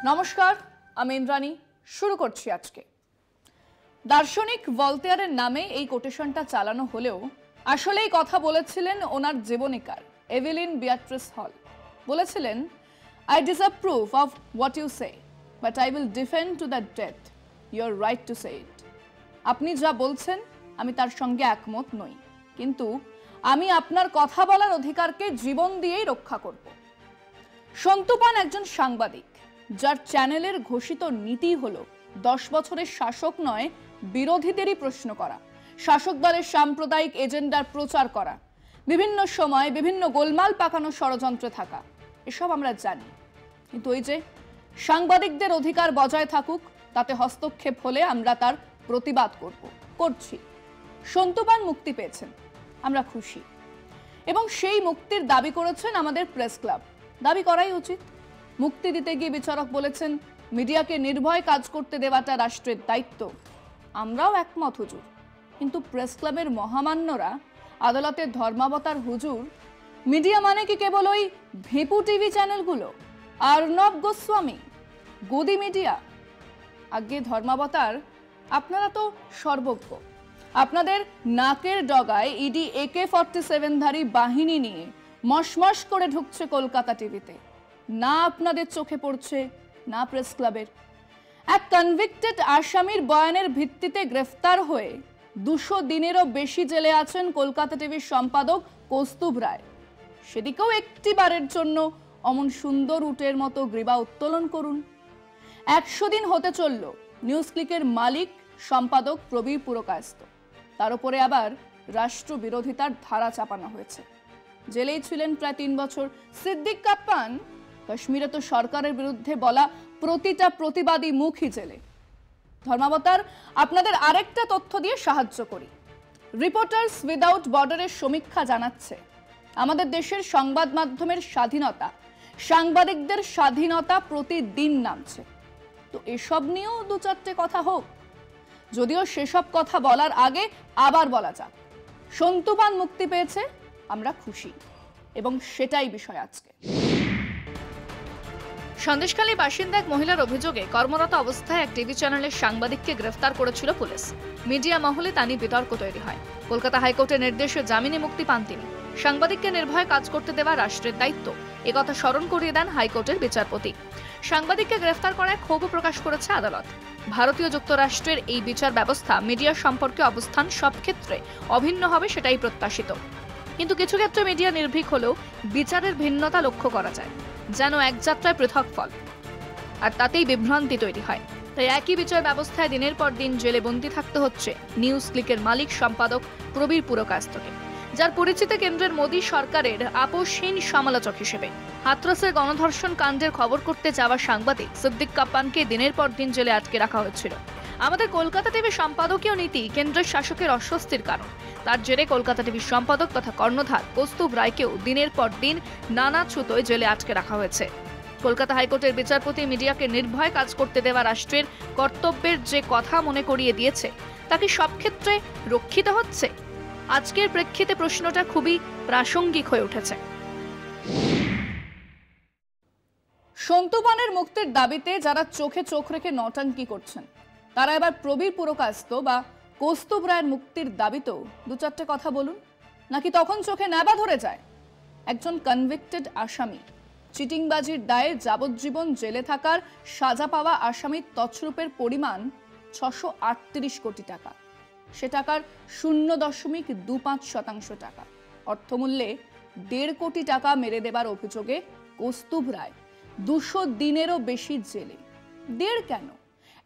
নমস্কার, আমি ইন্দ্রাণী। শুরু করছি আজকে। দার্শনিক ভলতেয়ারের নামে এই কোটেশনটা চালানো হলেও আসলেই কথা বলেছিলেন ওনার জীবনীকার এভেলিন বিয়াট্রিস হল। বলেছিলেন, I disapprove of what you say, but I will defend to the death your right to say it. আপনি যা বলছেন আমি তার সঙ্গে একমত নই, কিন্তু আমি আপনার কথা বলার অধিকারকে জীবন দিয়েই রক্ষা করব। সন্তু পান একজন সাংবাদিক, যার চ্যানেলের ঘোষিত নীতি হলো 10 বছরের শাসক নয়, বিরোধীদেরই প্রশ্ন করা, শাসক দলের সাম্প্রদায়িক এজেন্ডার প্রচার করা, বিভিন্ন সময় বিভিন্ন গোলমাল পাকানো ষড়যন্ত্রে থাকা। এসব আমরা জানি, কিন্তু ওই যে সাংবাদিকদের অধিকার বজায় থাকুক, তাতে হস্তক্ষেপ হলে আমরা তার প্রতিবাদ করছি। সন্তু পান মুক্তি পেয়েছেন, আমরা খুশি, এবং সেই মুক্তির দাবি করেছেন আমাদের প্রেস ক্লাব। দাবি করাই উচিত। মুক্তি দিতে গিয়ে বিচারক বলেছেন, মিডিয়াকে নির্ভয় কাজ করতে দেওয়াটা রাষ্ট্রের দায়িত্ব। আমরাও একমত হুজুর, কিন্তু প্রেস ক্লাবের মহামান্যরা, আদালতের ধর্মাবতার হুজুর, মিডিয়া মানে কি কেবল ওই ভেপু টিভি চ্যানেলগুলো, আর্ণব গোস্বামী, গদি মিডিয়া? আগে ধর্মাবতার, আপনারা তো সর্বজ্ঞ। আপনাদের নাকের ডগায় ইডি AK-47ধারী বাহিনী নিয়ে মশমশ করে ঢুকছে কলকাতা টিভিতে। না আপনাদের চোখে পড়ছে, না প্রেস ক্লাবের। এক কনভিক্টেড আসামির বয়ানের ভিত্তিতে গ্রেফতার হয়ে 200 দিনেরও বেশি জেলে আছেন কলকাতা টিভির সম্পাদক কৌস্তুভ রায়। সেদিকেও একটিবারের জন্য অমন সুন্দর উটের মতো গ্রীবা উত্তোলন করুন। 100 দিন হতে চলল নিউজ ক্লিকের মালিক সম্পাদক প্রবীর পুরকায়স্থ। তার উপরে আবার রাষ্ট্রবিরোধিতার ধারা চাপানো হয়েছে। জেলেই ছিলেন প্রায় 3 বছর সিদ্দিক কাপ্পান। কাশ্মীরে তো সরকারের বিরুদ্ধে বলা প্রতিটা প্রতিবাদী মুখই জেলে। ধর্মাবতার, আপনাদের আরেকটা তথ্য দিয়ে সাহায্য করি। রিপোর্টার্স উইদাউট বর্ডারের সমীক্ষা জানাচ্ছে, আমাদের দেশের সংবাদ মাধ্যমের স্বাধীনতা, সাংবাদিকদের স্বাধীনতা প্রতিদিন নামছে। তো এসব নিয়েও 2-4টে কথা হোক। যদিও সেসব কথা বলার আগে আবার বলা যাক, সন্তু পান মুক্তি পেয়েছে, আমরা খুশি, এবং সেটাই বিষয় আজকে। সন্দেশখালী বাসিন্দা এক মহিলার অভিযোগে কর্মরত অবস্থায় এক টিভি চ্যানেলের সাংবাদিককে গ্রেফতার করেছিল পুলিশ। মিডিয়া মহলে তা নিয়ে বিতর্ক তৈরি হয়। কলকাতা হাইকোর্টের নির্দেশে জামিনে মুক্তি পান তিনি। সাংবাদিককে নির্ভয়ে কাজ করতে দেওয়া রাষ্ট্রের দায়িত্ব, একথা স্মরণ করিয়ে দেন হাইকোর্টের বিচারপতি। সাংবাদিককে গ্রেফতার করায় ক্ষোভ প্রকাশ করেছে আদালত। ভারতীয় যুক্তরাষ্ট্রের এই বিচার ব্যবস্থা মিডিয়া সম্পর্কে অবস্থান সব ক্ষেত্রে অভিন্ন হবে, সেটাই প্রত্যাশিত। কিন্তু কিছু ক্ষেত্রে মিডিয়া নির্ভীক হলেও বিচারের ভিন্নতা লক্ষ্য করা যায়, যেন এক যাত্রায় পৃথক ফল, আর তাতেই বিভ্রান্তি তৈরি হয়। তাই একই বিচার ব্যবস্থায় দিনের পর দিন জেলে বন্দী থাকতে হচ্ছে নিউজ ক্লিকের মালিক সম্পাদক প্রবীর পুরকায়স্থকে, যার পরিচিতি কেন্দ্রের মোদী সরকারের আপোষহীন সমালোচক হিসেবে। হাথরসের গণধর্ষণ কাণ্ডের খবর করতে যাওয়া সাংবাদিক সিদ্দিক কাপ্পানকে দিনের পর দিন জেলে আটকে রাখা হয়েছিল। আমাদের কলকাতা টিভির সম্পাদকীয় নীতি কেন্দ্রের শাসকের অস্বস্তির কারণ। তার জেরে কলকাতা টিভির সম্পাদক তথা কর্ণধার কৌস্তুভ রায়কেও দিনের পর দিন নানা ছুতোয় জেলে আটকে রাখা হয়েছে। কলকাতা হাইকোর্টের বিচারপতি মিডিয়াকে নির্ভয় কাজ করতে দেওয়া রাষ্ট্রের কর্তব্যের যে কথা মনে করিয়ে দিয়েছে, তা কি সব ক্ষেত্রে রক্ষিত হচ্ছে? আজকের প্রেক্ষিতে প্রশ্নটা খুবই প্রাসঙ্গিক হয়ে উঠেছে। সন্তু পানের মুক্তির দাবিতে যারা চোখে চোখ রেখে নটাঙ্কি করছেন, তারা এবার প্রবীর পুরকায়স্থ বা কৌস্তুভ রায়ের মুক্তির দাবিতেও 2-4টে কথা বলুন, নাকি তখন চোখে নেবা ধরে যায়? একজন কনভিক্টেড আসামি, চিটিংবাজির দায়ে যাবজ্জীবন জেলে থাকার সাজা পাওয়া আসামির তছরূপের পরিমাণ 638 কোটি টাকা। সে টাকার 0.25% টাকা, অর্থমূল্যে 1.5 কোটি টাকা মেরে দেবার অভিযোগে কৌস্তুভ রায় 200 দিনেরও বেশি জেলে। 1.5 কেন,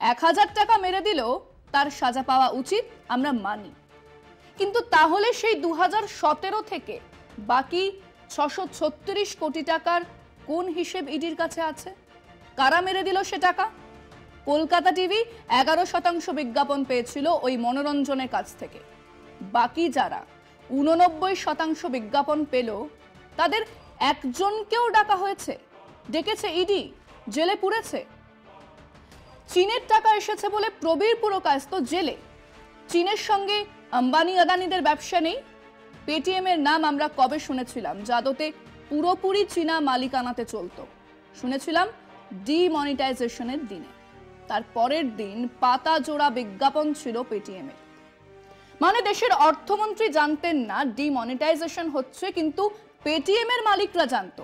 1000 টাকা মেরে দিলেও তার সাজা পাওয়া উচিত, আমরা মানি। কিন্তু তাহলে সেই 2017 থেকে বাকি 636 কোটি টাকার কোন হিসেব ইডির কাছে আছে? কারা মেরে দিল সে টাকা? কলকাতা টিভি 11% বিজ্ঞাপন পেয়েছিল ওই মনোরঞ্জনের কাছ থেকে। বাকি যারা 89% বিজ্ঞাপন পেল, তাদের একজনকেও ডাকা হয়েছে, ডেকেছে ইডি, জেলে পুরেছে। চীনের টাকা এসেছে বলে প্রবীর পুরকায়স্থ জেলে। চীনের সঙ্গে আম্বানি আদানিদের ব্যবসা নেই? পেটিএম এর নাম আমরা কবে শুনেছিলাম, যাদতে পুরোপুরি চীনা মালিকানাতে চলতো? শুনেছিলাম ডিমনিটাইজেশনের দিনে। তার পরের দিন পাতা জোড়া বিজ্ঞাপন ছিল পেটিএমের। মানে দেশের অর্থমন্ত্রী জানতেন না ডিমনিটাইজেশন হচ্ছে, কিন্তু পেটিএমের মালিকরা জানতো।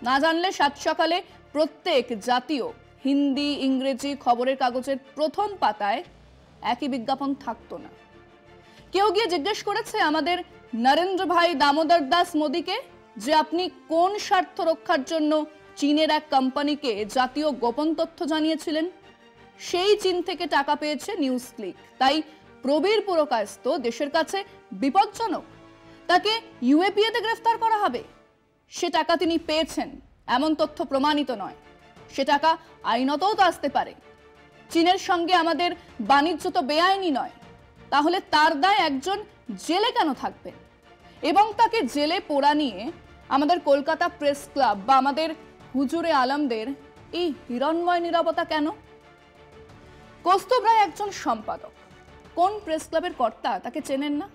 না জানলে সাত সকালে প্রত্যেক জাতীয় হিন্দি ইংরেজি খবরের কাগজের প্রথম পাতায় একই বিজ্ঞাপন থাকতো না। কেউ গিয়ে জিজ্ঞেস করেছে আমাদের নরেন্দ্র ভাই দামোদর দাস মোদীকে যে আপনি কোন স্বার্থ রক্ষার জন্য চীনের এক কোম্পানিকে জাতীয় গোপন তথ্য জানিয়েছিলেন? সেই চীন থেকে টাকা পেয়েছে নিউজ ক্লিক, তাই প্রবীর পুরকায়স্থ দেশের কাছে বিপজ্জনক, তাকে ইউএপিএতে গ্রেফতার করা হবে। সে টাকা তিনি পেয়েছেন এমন তথ্য প্রমাণিত নয়, সে টাকা আইনতও তো আসতে পারে। চীনের সঙ্গে আমাদের বাণিজ্য তো বেআইনি নয়, তাহলে তার দায় একজন জেলে কেন থাকবেন? এবং তাকে জেলে পোড়া নিয়ে আমাদের কলকাতা প্রেস ক্লাব বা আমাদের হুজুরে আলমদের এই হিরণ্ময় নীরবতা কেন? কৌস্তুভ রায় একজন সম্পাদক, কোন প্রেস ক্লাবের কর্তা তাকে চেনেন না?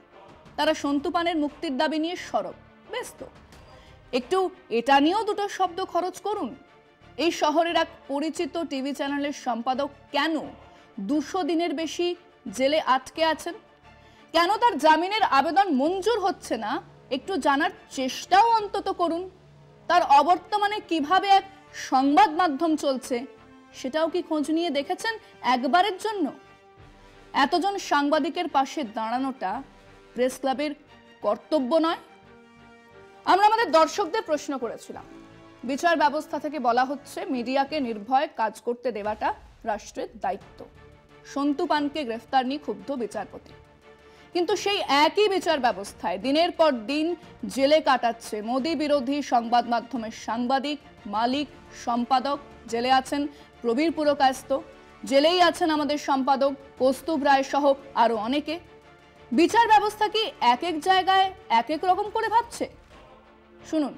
তারা সন্তু পানের মুক্তির দাবি নিয়ে সরব, ব্যস্ত। একটু এটা নিয়েও দুটো শব্দ খরচ করুন। এই শহরের এক পরিচিত টিভি চ্যানেলের সম্পাদক কেন 200 দিনের বেশি জেলে আটকে আছেন? কেন তার জামিনের আবেদন মঞ্জুর হচ্ছে না একটু জানার চেষ্টাও অন্তত করুন। তার অবর্তমানে কিভাবে এক সংবাদ মাধ্যম চলছে সেটাও কি খোঁজ নিয়ে দেখেছেন একবারের জন্য? এতজন সাংবাদিকের পাশে দাঁড়ানোটা প্রেস ক্লাবের কর্তব্য নয়? আমরা আমাদের দর্শকদের প্রশ্ন করেছিলাম, বিচার ব্যবস্থা থেকে বলা হচ্ছে মিডিয়াকে নির্ভয়ে কাজ করতে দেওয়াটা রাষ্ট্রের দায়িত্ব। সন্তু পানকে গ্রেফতার নিয়ে ক্ষুব্ধ বিচারপতি, কিন্তু সেই একই বিচার ব্যবস্থায় দিনের পর দিন জেলে কাটাচ্ছে মোদী বিরোধী সংবাদ মাধ্যমের সাংবাদিক, মালিক, সম্পাদক। জেলে আছেন প্রবীর পুরকায়স্থ, জেলেই আছেন আমাদের সম্পাদক কৌস্তুভ রায় সহ আরো অনেকে। বিচার ব্যবস্থা কি এক এক জায়গায় এক এক রকম করে ভাবছে? শুনুন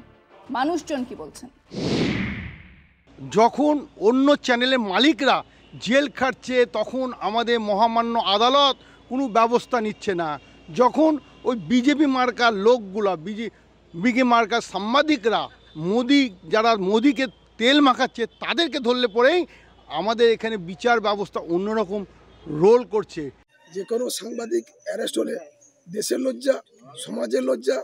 মানুষজন কি বলছেন। যখন অন্য চ্যানেলের মালিকরা জেল খাটছে তখন আমাদের মহামান্য আদালত কোনো ব্যবস্থা নিচ্ছে না। যখন ওই বিজেপি মার্কার লোকগুলা বিজেপি মার্কার সাংবাদিকরা যারা মোদিকে তেল মাখাচ্ছে তাদেরকে ধরলে পরেই আমাদের এখানে বিচার ব্যবস্থা অন্যরকম রোল করছে। যে কোনো সাংবাদিক অ্যারেস্ট হলে দেশের লজ্জা, সমাজের লজ্জা,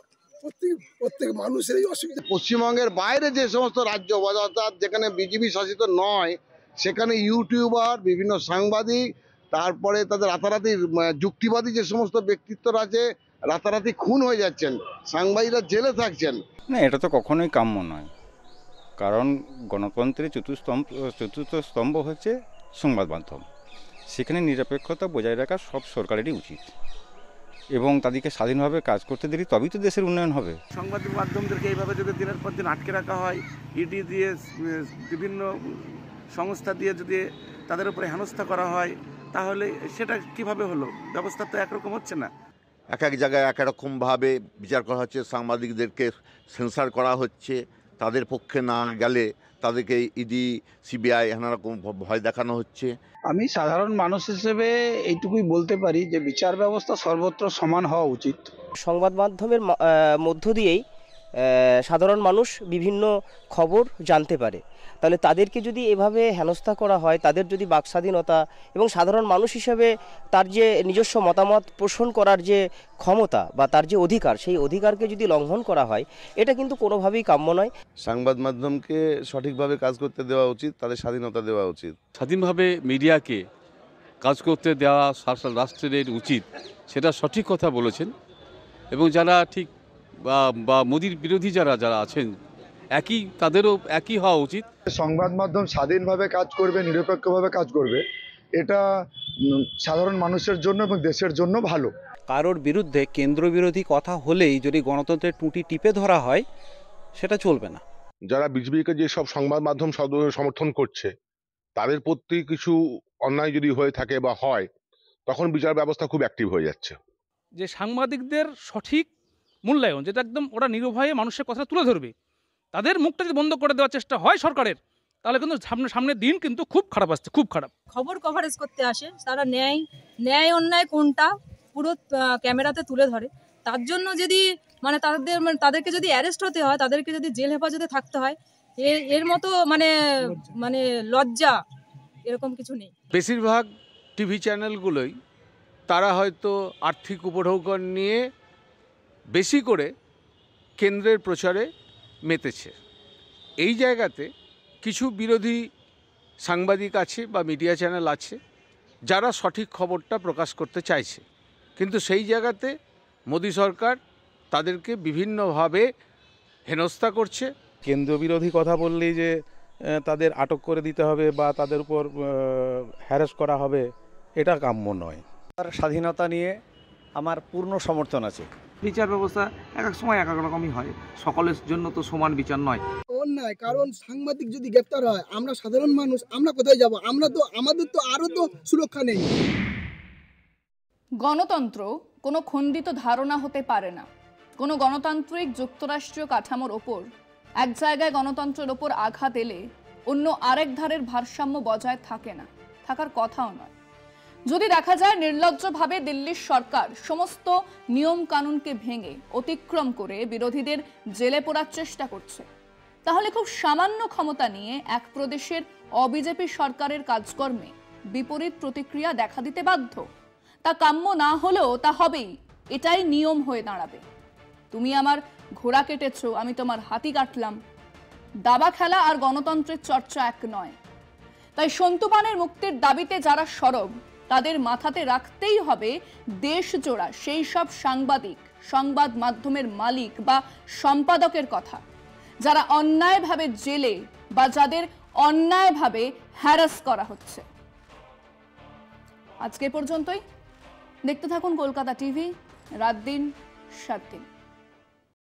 প্রত্যেক মানুষের এই অসুবিধা। পশ্চিমবঙ্গের বাইরে যে সমস্ত রাজ্য অর্থাৎ যেখানে বিজেপি শাসিত নয় সেখানে ইউটিউবার, বিভিন্ন সাংবাদিক, তারপরে তাদের রাতারাতি যুক্তিবাদী যে সমস্ত ব্যক্তিত্বরা আছে রাতারাতি খুন হয়ে যাচ্ছেন, সাংবাদিকরা জেলে থাকছেন। না, এটা তো কখনোই কাম্য নয়, কারণ গণতন্ত্রের চতুর্থ স্তম্ভ হচ্ছে সংবাদ মাধ্যম। সেখানে নিরপেক্ষতা বজায় রাখা সব সরকারেরই উচিত এবং তাদেরকে স্বাধীনভাবে কাজ করতে দিলে তবেই তো দেশের উন্নয়ন হবে। সংবাদ মাধ্যমদেরকে এইভাবে যদি দিনের পর দিন আটকে রাখা হয়, ইডি দিয়ে বিভিন্ন সংস্থা দিয়ে যদি তাদের উপরে হেনস্থা করা হয়, তাহলে সেটা কিভাবে হলো? ব্যবস্থা তো একরকম হচ্ছে না। এক এক জায়গায় এক রকমভাবে বিচার করা হচ্ছে, সাংবাদিকদেরকে সেন্সার করা হচ্ছে, তাদের পক্ষে না গেলে তাদেরকে ইডি, সিবিআই নানারকম ভয় দেখানো হচ্ছে। আমি সাধারণ মানুষ হিসেবে এইটুকুই বলতে পারি যে বিচার ব্যবস্থা সর্বত্র সমান হওয়া উচিত। সংবাদ মাধ্যমের মধ্য দিয়েই সাধারণ মানুষ বিভিন্ন খবর জানতে পারে, তাহলে তাদেরকে যদি এভাবে হেনস্থা করা হয়, তাদের যদি বাকস্বাধীনতা এবং সাধারণ মানুষ হিসেবে তার যে নিজস্ব মতামত পোষণ করার যে ক্ষমতা বা তার যে অধিকার, সেই অধিকারকে যদি লঙ্ঘন করা হয়, এটা কিন্তু কোনোভাবেই কাম্য নয়। সংবাদ মাধ্যমকে সঠিকভাবে কাজ করতে দেওয়া উচিত, তাদের স্বাধীনতা দেওয়া উচিত। স্বাধীনভাবে মিডিয়াকে কাজ করতে দেওয়া রাষ্ট্রের উচিত, সেটা সঠিক কথা বলেছেন। এবং যারা ঠিক বা মোদির বিরোধী যারা আছেন তাদেরও একই হওয়া উচিত। সংবাদ মাধ্যম স্বাধীনভাবে কাজ করবে, নিরপেক্ষভাবে কাজ করবে, এটা সাধারণ মানুষের জন্য এবং দেশের জন্য ভালো। কারোর বিরুদ্ধে কেন্দ্র বিরোধী কথা হলেই যদি গণতন্ত্রের টুটি টিপে ধরা হয়, সেটা চলবে না। যারা বিজেপিকে যেসব সংবাদ মাধ্যম সমর্থন করছে তাদের প্রতি কিছু অন্যায় যদি হয়ে থাকে বা হয়, তখন বিচার ব্যবস্থা খুব অ্যাক্টিভ হয়ে যাচ্ছে। যে সাংবাদিকদের সঠিক মূল্যায়ন, যেটা একদম ওরা নিরভয়ে মানুষের কথা তুলে ধরবে, তাদের মুখটা যদি বন্ধ করে দেওয়ার চেষ্টা হয় সরকারের, তাহলে কিন্তু সামনের দিন কিন্তু খুব খারাপ আসছে, খুব খারাপ। খবর কভারেজ করতে আসে, তারা ন্যায় অন্যায় কোনটা পুরো ক্যামেরাতে তুলে ধরে। তার জন্য যদি তাদেরকে যদি অ্যারেস্ট হতে হয়, তাদেরকে যদি জেল হেফাজতে থাকতে হয়, এর মতো মানে মানে লজ্জা এরকম কিছু নেই। বেশিরভাগ টিভি চ্যানেলগুলোই তারা হয়তো আর্থিক উপঢৌকন নিয়ে বেশি করে কেন্দ্রের প্রচারে মেতেছে। এই জায়গাতে কিছু বিরোধী সাংবাদিক আছে বা মিডিয়া চ্যানেল আছে যারা সঠিক খবরটা প্রকাশ করতে চাইছে, কিন্তু সেই জায়গাতে মোদী সরকার তাদেরকে বিভিন্নভাবে হেনস্থা করছে। কেন্দ্র বিরোধী কথা বললেই যে তাদের আটক করে দিতে হবে বা তাদের উপর হ্যারাস করা হবে, এটা কাম্য নয়। স্বাধীনতা নিয়ে আমার পূর্ণ সমর্থন আছে। বিচার ব্যবস্থা এক এক সময় এক এক রকমই হয়, সকলের জন্য তো সমান বিচার নয়। অন্যায়, কারণ সাংবাদিক যদি গ্রেপ্তার হয় আমরা সাধারণ মানুষ আমরা কোথায় যাব? আমাদের তো আরো তো সুরক্ষা নেই। গণতন্ত্র কোনো খণ্ডিত ধারণা হতে পারে না। কোনো গণতান্ত্রিক যুক্তরাষ্ট্রীয় কাঠামোর ওপর এক জায়গায় গণতন্ত্রের ওপর আঘাত এলে অন্য আরেক ধারের ভারসাম্য বজায় থাকে না, থাকার কথাও নয়। যদি দেখা যায় নির্লজ্জভাবে দিল্লির সরকার সমস্ত নিয়ম কানুনকে ভেঙে অতিক্রম করে বিরোধীদের জেলে পোড়ার চেষ্টা করছে, তাহলে খুব সামান্য ক্ষমতা নিয়ে এক প্রদেশের অবিজেপি সরকারের কাজকর্মে বিপরীত প্রতিক্রিয়া দেখা দিতে বাধ্য। তা কাম্য না হলেও তা হবেই, এটাই নিয়ম হয়ে দাঁড়াবে। তুমি আমার ঘোড়া কেটেছো, আমি তোমার হাতি কাটলাম। দাবা খেলা আর গণতন্ত্রের চর্চা এক নয়। তাই সন্তুপানের মুক্তির দাবিতে যারা সরব তাদের মাথাতে রাখতেই হবে দেশ জোড়া সেই সব সাংবাদিক, সংবাদ মাধ্যমের মালিক বা সম্পাদকের কথা, যারা অন্যায়ভাবে জেলে বা যাদের অন্যায়ভাবে হ্যারাস করা হচ্ছে। আজকে পর্যন্তই। দেখতে থাকুন কলকাতা টিভি, রাত দিন 7 দিন।